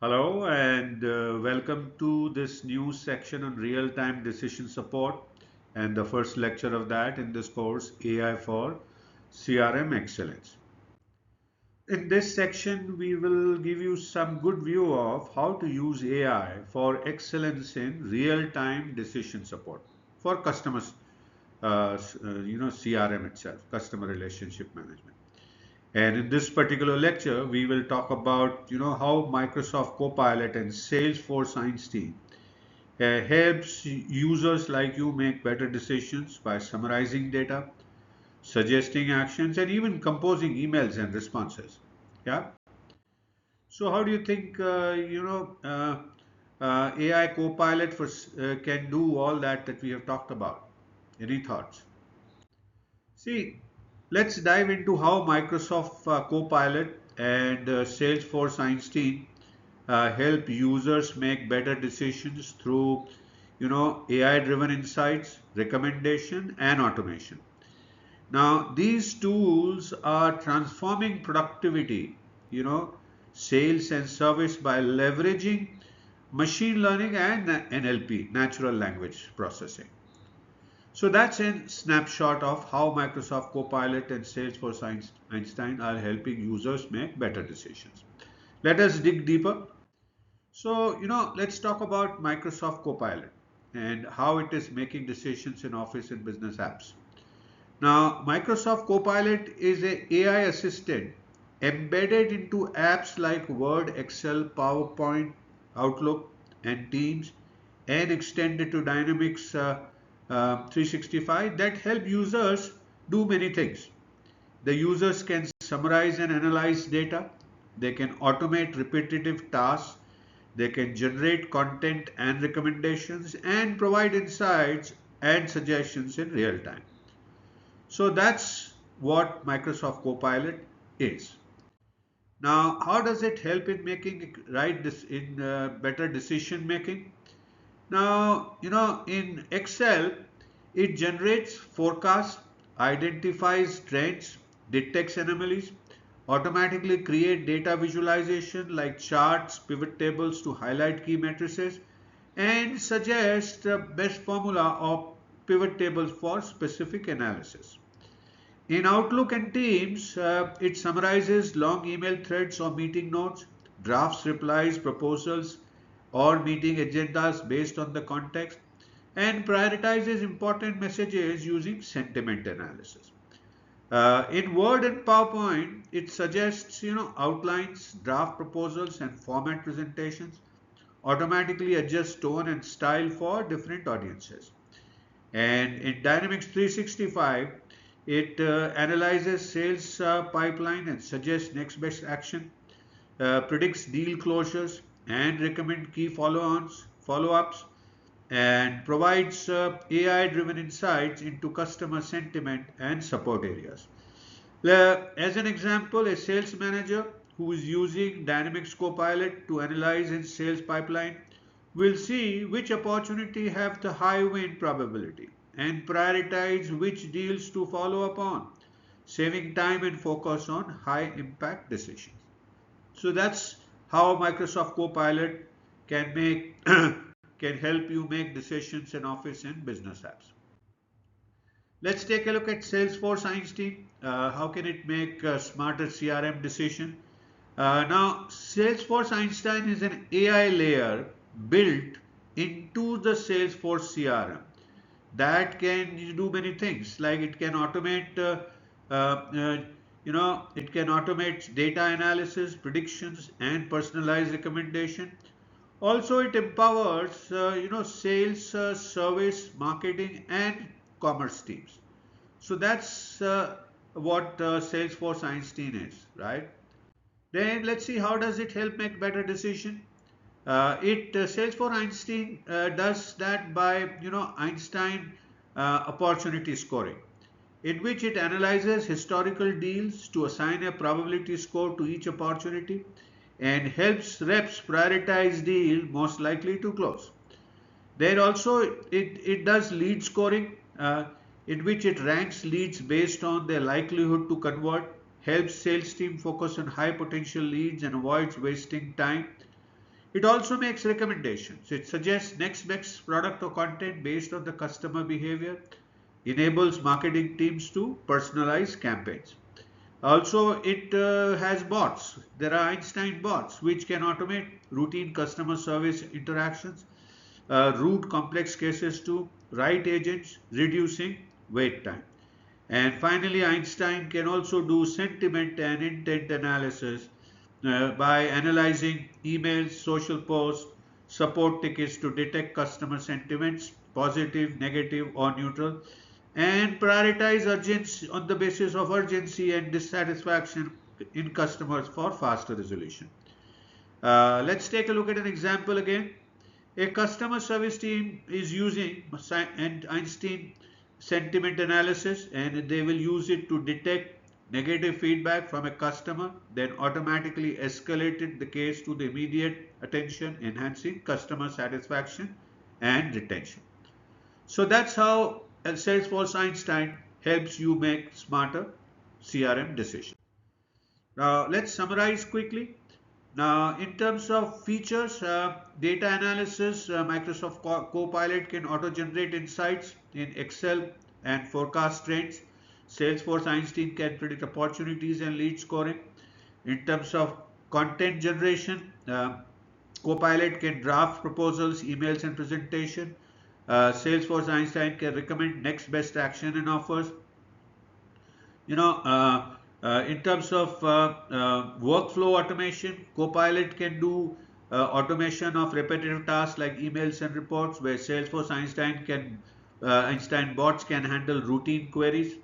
Hello and welcome to this new section on real-time decision support and the first lecture of that in this course AI for CRM excellence. In this section we will give you some good view of how to use AI for excellence in real-time decision support for customers CRM itself, customer relationship management. And in this particular lecture, we will talk about how Microsoft Copilot and Salesforce Einstein helps users like you make better decisions by summarizing data, suggesting actions, and even composing emails and responses. Yeah. So how do you think AI Copilot can do all that we have talked about? Any thoughts? See, let's dive into how Microsoft Copilot and Salesforce Einstein help users make better decisions through, AI-driven insights, recommendation, and automation. Now, these tools are transforming productivity, you know, sales and service by leveraging machine learning and NLP, natural language processing. So that's a snapshot of how Microsoft Copilot and Salesforce Einstein are helping users make better decisions. Let us dig deeper. So, let's talk about Microsoft Copilot and how it is making decisions in Office and business apps. Now, Microsoft Copilot is a AI assistant embedded into apps like Word, Excel, PowerPoint, Outlook, and Teams, and extended to Dynamics 365 that help users do many things. The users can summarize and analyze data, they can automate repetitive tasks, they can generate content and recommendations, and provide insights and suggestions in real time. So that's what Microsoft Copilot is. Now, how does it help in making right this in better decision making? Now, in Excel, it generates forecasts, identifies trends, detects anomalies, automatically create data visualization like charts, pivot tables to highlight key matrices, and suggest the best formula or pivot tables for specific analysis. In Outlook and Teams, it summarizes long email threads or meeting notes, drafts replies, proposals, or meeting agendas based on the context, and prioritizes important messages using sentiment analysis. In Word and PowerPoint, it suggests outlines, draft proposals, and format presentations. Automatically adjusts tone and style for different audiences. And in Dynamics 365, it analyzes sales pipeline and suggests next best action, predicts deal closures and recommend key follow-ups, and provides AI-driven insights into customer sentiment and support areas. As an example, a sales manager who is using Dynamics Copilot to analyze his sales pipeline will see which opportunity have the high win probability and prioritize which deals to follow up on, saving time and focus on high impact decisions. So that's how Microsoft Copilot can make can help you make decisions in Office and business apps. Let's take a look at Salesforce Einstein. How can it make a smarter CRM decision? Now, Salesforce Einstein is an AI layer built into the Salesforce CRM that can do many things. Like it can automate, it can automate data analysis, predictions, and personalized recommendation. Also, it empowers, sales, service, marketing, and commerce teams. So that's what Salesforce Einstein is, right? Then let's see how does it help make better decision. It Salesforce Einstein does that by Einstein opportunity scoring, in which it analyzes historical deals to assign a probability score to each opportunity and helps reps prioritize deal most likely to close. There also it does lead scoring, in which it ranks leads based on their likelihood to convert, helps sales team focus on high potential leads and avoids wasting time. It also makes recommendations. It suggests next best product or content based on the customer behavior, enables marketing teams to personalize campaigns. Also, it has bots. There are Einstein bots which can automate routine customer service interactions, route complex cases to right agents, reducing wait time. And finally, Einstein can also do sentiment and intent analysis by analyzing emails, social posts, support tickets to detect customer sentiments, positive, negative, or neutral, and prioritize urgency on the basis of urgency and dissatisfaction in customers for faster resolution. Let's take a look at an example again. A customer service team is using Einstein sentiment analysis, and they will use it to detect negative feedback from a customer, then automatically escalated the case to the immediate attention, enhancing customer satisfaction and retention. So that's how Salesforce Einstein helps you make smarter CRM decisions. Now let's summarize quickly. Now, in terms of features, data analysis, Microsoft Copilot can auto-generate insights in Excel and forecast trends. Salesforce Einstein can predict opportunities and lead scoring. In terms of content generation, Copilot can draft proposals, emails, and presentation. Salesforce Einstein can recommend next best action and offers. In terms of workflow automation, Copilot can do automation of repetitive tasks like emails and reports, where Salesforce Einstein bots can handle routine queries.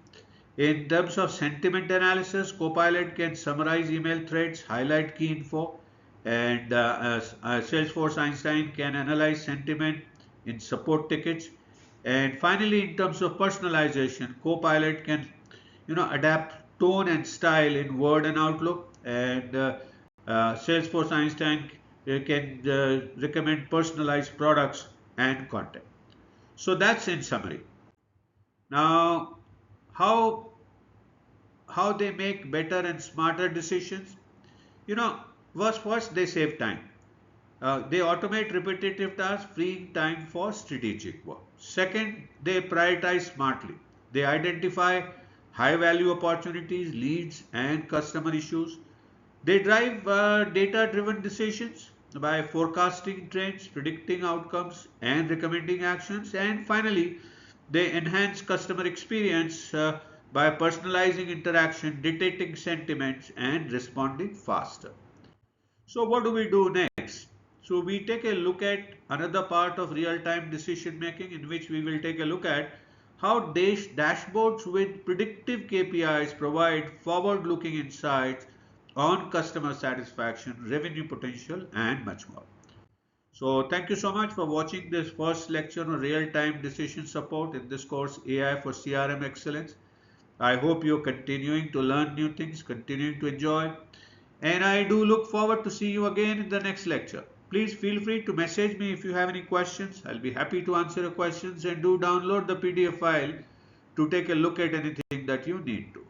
In terms of sentiment analysis, Copilot can summarize email threads, highlight key info, and Salesforce Einstein can analyze sentiment in support tickets. And finally, in terms of personalization, Copilot can adapt tone and style in Word and Outlook, and Salesforce Einstein can recommend personalized products and content. So that's in summary. Now, how how they make better and smarter decisions? You know, first they save time. They automate repetitive tasks, freeing time for strategic work. Second, they prioritize smartly. They identify high value opportunities, leads, and customer issues. They drive data driven decisions by forecasting trends, predicting outcomes, and recommending actions. And finally, they enhance customer experience by personalizing interaction, detecting sentiments, and responding faster. So, what do we do next? So, we take a look at another part of real time decision making, in which we will take a look at how dashboards with predictive KPIs provide forward looking insights on customer satisfaction, revenue potential, and much more. So, thank you so much for watching this first lecture on real time decision support in this course, AI for CRM Excellence. I hope you're continuing to learn new things, continuing to enjoy, and I do look forward to see you again in the next lecture. Please feel free to message me if you have any questions. I'll be happy to answer your questions, and do download the PDF file to take a look at anything that you need to.